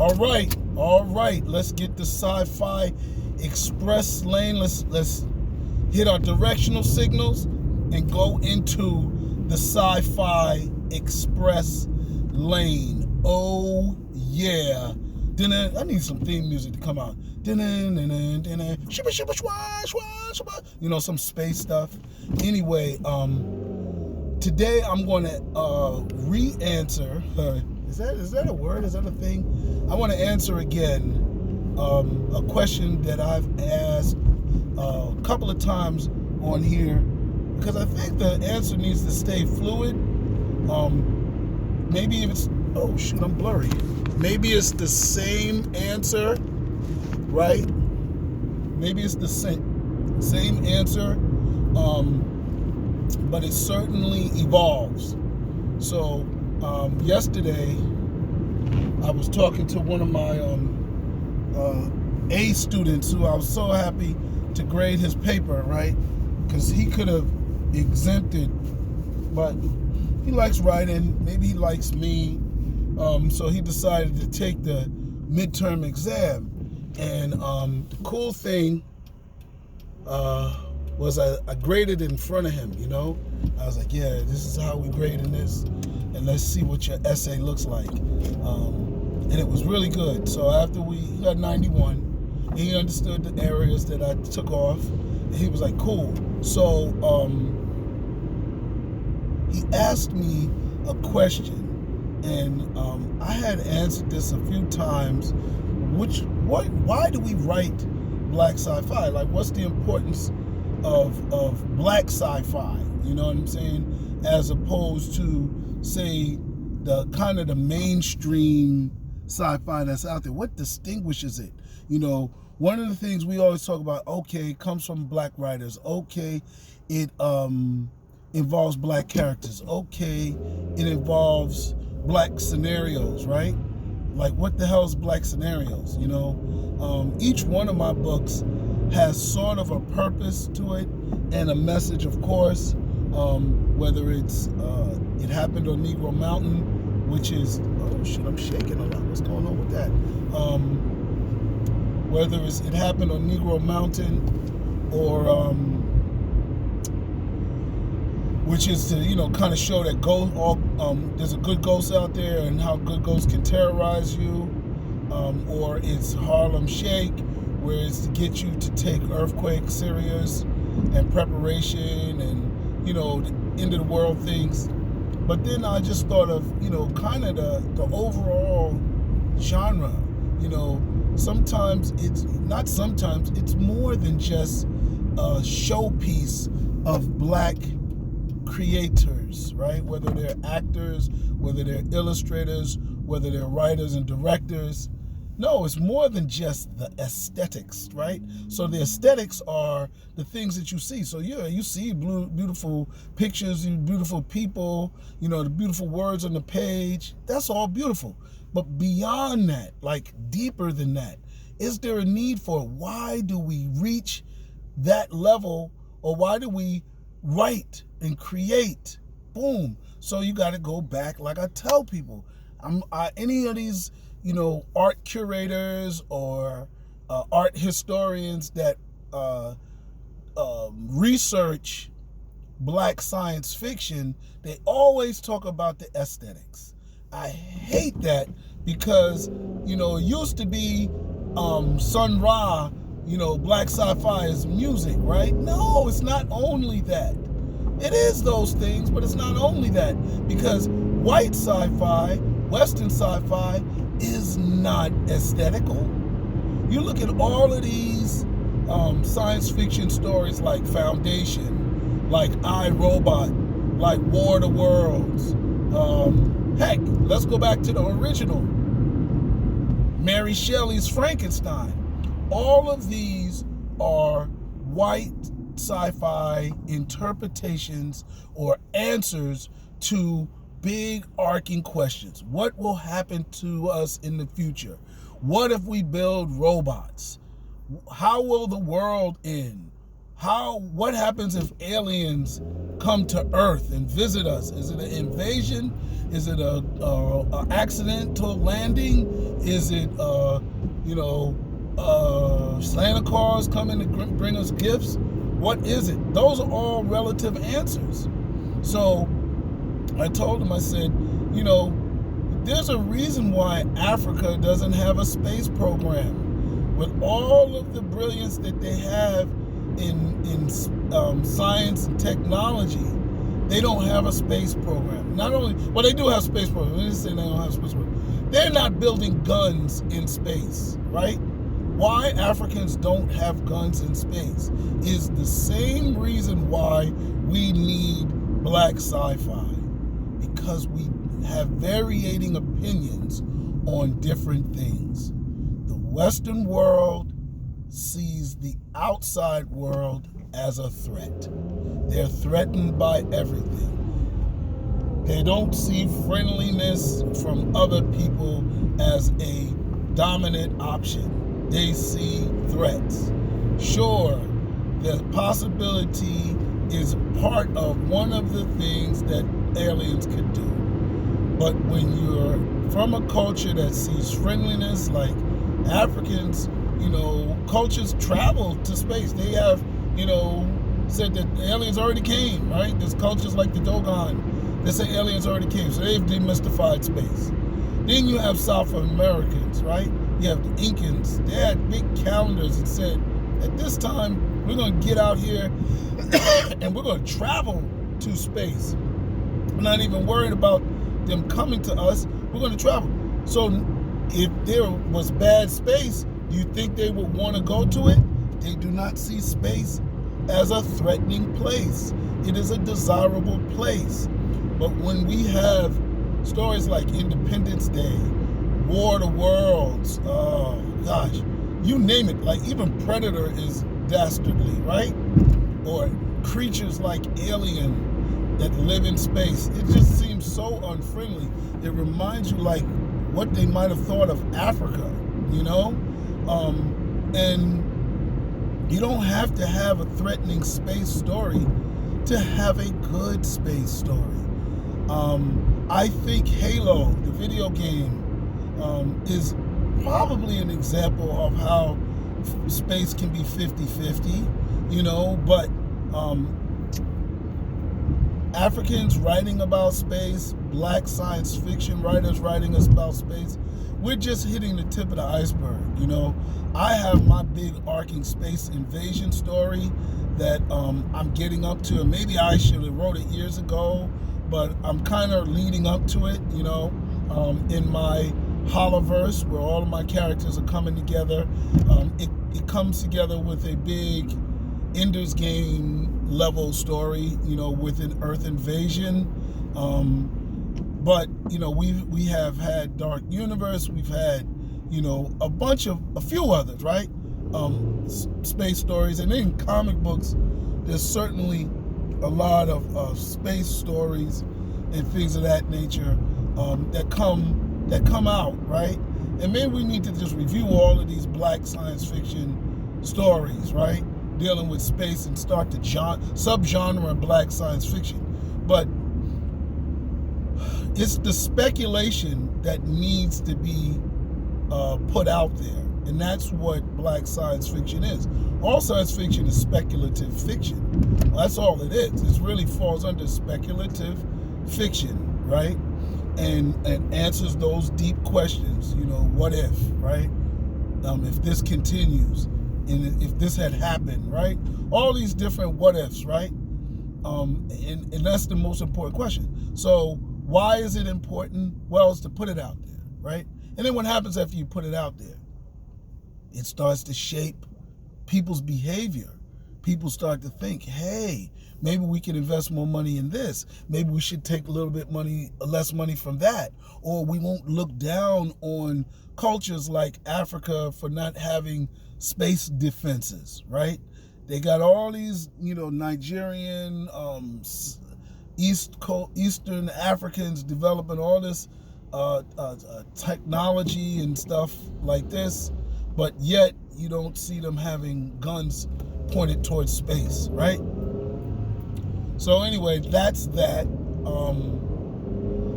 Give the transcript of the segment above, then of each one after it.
All right. Let's get the sci-fi express lane. Let's hit our directional signals and go into the sci-fi express lane. Oh yeah. I need some theme music to come out. Some space stuff. Anyway, today I'm going to re-answer. Is that a word? Is that a thing? I want to answer again a question that I've asked a couple of times on here, because I think the answer needs to stay fluid. Maybe if it's, oh shoot, I'm blurry. Maybe it's the same answer, right? Maybe it's the same answer, but it certainly evolves. So yesterday, I was talking to one of my A students who I was so happy to grade his paper, right? Because he could have exempted, but he likes writing. Maybe he likes me. So he decided to take the midterm exam. And the cool thing was I graded in front of him, I was like, yeah, this is how we grade in this. And let's see what your essay looks like. And it was really good. So after he got 91, he understood the areas that I took off. And he was like, cool. So he asked me a question. And I had answered this a few times. Why do we write Black Sci-fi? Like, what's the importance of Black Sci-fi? You know what I'm saying? As opposed to, say, the kind of the mainstream sci-fi that's out there. What distinguishes it? One of the things we always talk about, okay, it comes from black writers. Okay, it involves black characters. Okay, it involves black scenarios, right? Like, what the hell is black scenarios? Each one of my books has sort of a purpose to it and a message, of course. Whether it's It Happened on Negro Mountain, which is, oh shit, I'm shaking a lot. What's going on with that? Whether it's It Happened on Negro Mountain, or which is to kind of show that there's a good ghost out there and how good ghosts can terrorize you, or it's Harlem Shake, where it's to get you to take earthquake serious and preparation and the end of the world things. But then I just thought of kind of the overall genre. It's more than just a showpiece of black creators, right? Whether they're actors, whether they're illustrators, whether they're writers and directors. No, it's more than just the aesthetics, right? So the aesthetics are the things that you see. So yeah, you see beautiful pictures, beautiful people, the beautiful words on the page. That's all beautiful. But beyond that, like deeper than that, is there a need for why do we reach that level, or why do we write and create? Boom. So you got to go back, like I tell people, any of these art curators or art historians that research black science fiction, they always talk about the aesthetics. I hate that, because it used to be Sun Ra, black sci-fi is music, right? No, it's not only that. It is those things, but it's not only that, because white sci-fi, Western sci-fi, is not aesthetical. You look at all of these science fiction stories like Foundation, like I, Robot, like War of the Worlds. Heck, let's go back to the original, Mary Shelley's Frankenstein. All of these are white sci-fi interpretations or answers to big arcing questions. What will happen to us in the future? What if we build robots? How will the world end? What happens if aliens come to Earth and visit us? Is it an invasion? Is it a accidental landing? Is it Santa Claus coming to bring us gifts? What is it? Those are all relative answers. So I told him, I said, there's a reason why Africa doesn't have a space program. With all of the brilliance that they have in science and technology, they don't have a space program. Not only, well, they do have space programs. They didn't say they don't have a space program. They're not building guns in space, right? Why Africans don't have guns in space is the same reason why we need Black Sci-fi, because we have varying opinions on different things. The Western world sees the outside world as a threat. They're threatened by everything. They don't see friendliness from other people as a dominant option. They see threats. Sure, the possibility is part of one of the things that aliens could do. But when you're from a culture that sees friendliness, like Africans, cultures travel to space. They have, said that aliens already came, right? There's cultures like the Dogon that say aliens already came, so they've demystified space. Then you have South Americans, right? You have the Incans. They had big calendars that said, at this time, we're going to get out here and we're going to travel to space. We're not even worried about them coming to us. We're going to travel. So if there was bad space, do you think they would want to go to it? They do not see space as a threatening place. It is a desirable place. But when we have stories like Independence Day, War of the Worlds, oh gosh, you name it, like even Predator is dastardly, right? Or creatures like Alien that live in space. It just seems so unfriendly. It reminds you like what they might have thought of Africa, and you don't have to have a threatening space story to have a good space story. I think Halo, the video game, is probably an example of how space can be 50-50, but Africans writing about space, Black science fiction writers writing about space, we're just hitting the tip of the iceberg, I have my big arcing space invasion story that I'm getting up to, and maybe I should have wrote it years ago, but I'm kind of leading up to it, in my holoverse where all of my characters are coming together. It comes together with a big Ender's Game level story, with an Earth invasion. But we have had Dark Universe, we've had a few others, right? Space stories, and in comic books, there's certainly a lot of space stories and things of that nature that come out, right? And maybe we need to just review all of these Black science fiction stories, right? Dealing with space and start the subgenre of Black science fiction. But it's the speculation that needs to be put out there. And that's what Black science fiction is. All science fiction is speculative fiction. That's all it is. It really falls under speculative fiction, right? And answers those deep questions, what if, right? If this continues, and if this had happened, right? All these different what ifs, right? And that's the most important question. So why is it important? Well, it's to put it out there, right? And then what happens after you put it out there? It starts to shape people's behavior. People start to think, hey, maybe we can invest more money in this. Maybe we should take a little bit less money from that. Or we won't look down on cultures like Africa for not having space defenses, right? They got all these, Nigerian, Eastern Africans developing all this technology and stuff like this, but yet you don't see them having guns pointed towards space, right? So anyway, that's that.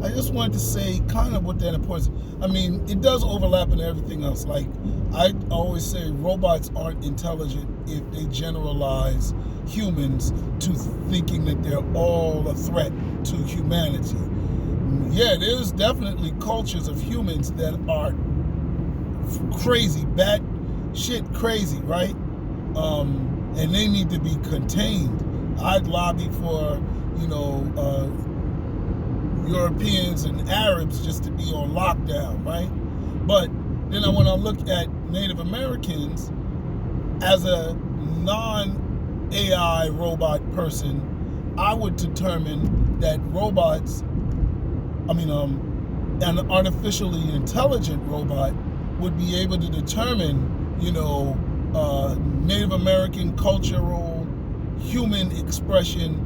I just wanted to say kind of what that importance. I mean, it does overlap in everything else. Like I always say, robots aren't intelligent if they generalize humans to thinking that they're all a threat to humanity. Yeah, there's definitely cultures of humans that are crazy, bad shit crazy, right? And they need to be contained. I'd lobby for, Europeans and Arabs just to be on lockdown, right? But then when I look at Native Americans as a non-AI robot person, I would determine that an artificially intelligent robot would be able to determine, Native American cultural human expression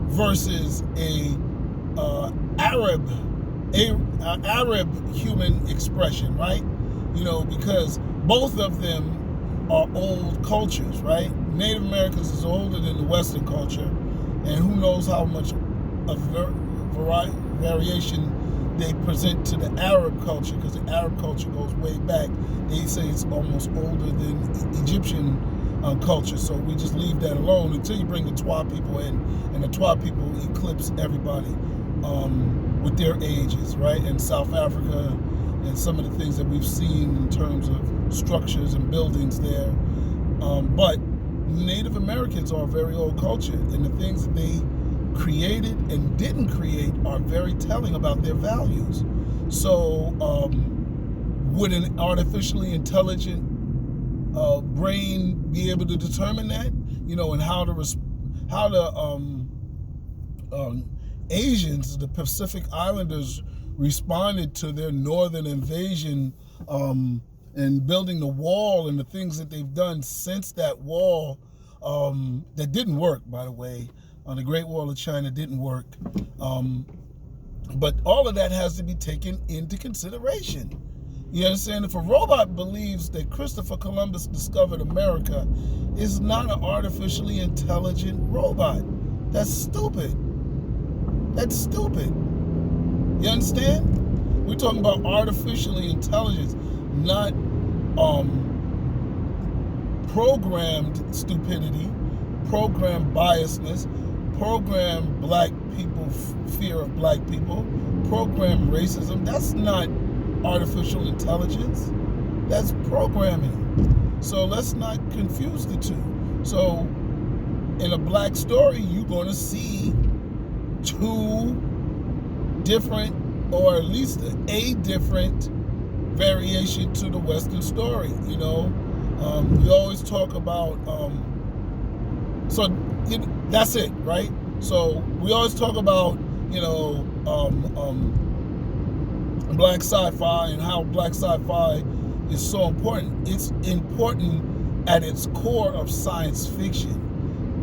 versus Arab human expression, right? Because both of them are old cultures, right? Native Americans is older than the Western culture, and who knows how much of variation they present to the Arab culture, because the Arab culture goes way back. They say it's almost older than Egyptian culture, so we just leave that alone until you bring the Twa people in, and the Twa people eclipse everybody with their ages, right? And South Africa and some of the things that we've seen in terms of structures and buildings there. But Native Americans are a very old culture, and the things that they created and didn't create are very telling about their values. So would an artificially intelligent brain be able to determine that? And how the Asians, the Pacific Islanders, responded to their northern invasion and building the wall and the things that they've done since that wall that didn't work, by the way. The Great Wall of China didn't work. But all of that has to be taken into consideration. You understand? If a robot believes that Christopher Columbus discovered America, it's not an artificially intelligent robot. That's stupid. That's stupid. You understand? We're talking about artificially intelligence, not programmed stupidity, programmed biasness, programmed black people, fear of black people, programmed racism. That's not artificial intelligence. That's programming. So let's not confuse the two. So in a black story, you're going to see two different, or at least a different variation to the Western story. We always talk about that's it, right? So we always talk about Black Sci-fi and how Black Sci-fi is so important. It's important at its core of science fiction.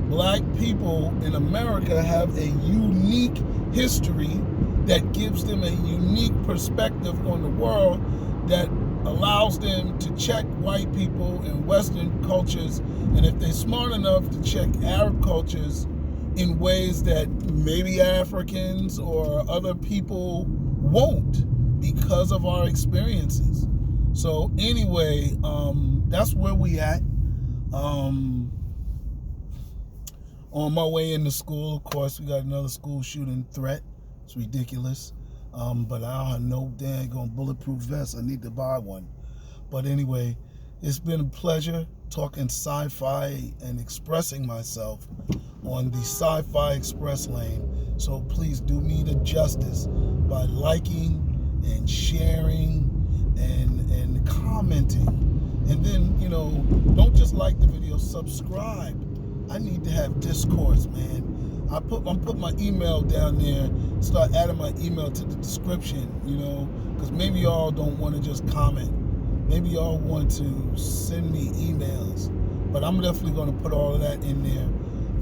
Black people in America have a unique history that gives them a unique perspective on the world that allows them to check white people and Western cultures, and if they're smart enough, to check Arab cultures in ways that maybe Africans or other people won't, because of our experiences. So anyway, that's where we at. On my way into school, of course, we got another school shooting threat. It's ridiculous. But I don't have no dang bulletproof vest. I need to buy one. But anyway, it's been a pleasure talking sci-fi and expressing myself on the Sci-Fi Express lane. So please do me the justice by liking and sharing and commenting. And then, don't just like the video, subscribe. I need to have discourse, man. I'm put my email down there, start adding my email to the description, because maybe y'all don't want to just comment. Maybe y'all want to send me emails. But I'm definitely going to put all of that in there.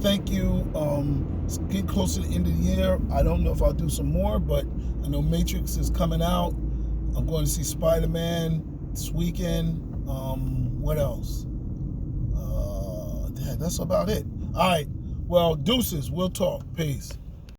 Thank you. It's getting close to the end of the year. I don't know if I'll do some more, but I know Matrix is coming out. I'm going to see Spider-Man this weekend. What else? Yeah, that's about it. All right. Well, deuces. We'll talk. Peace.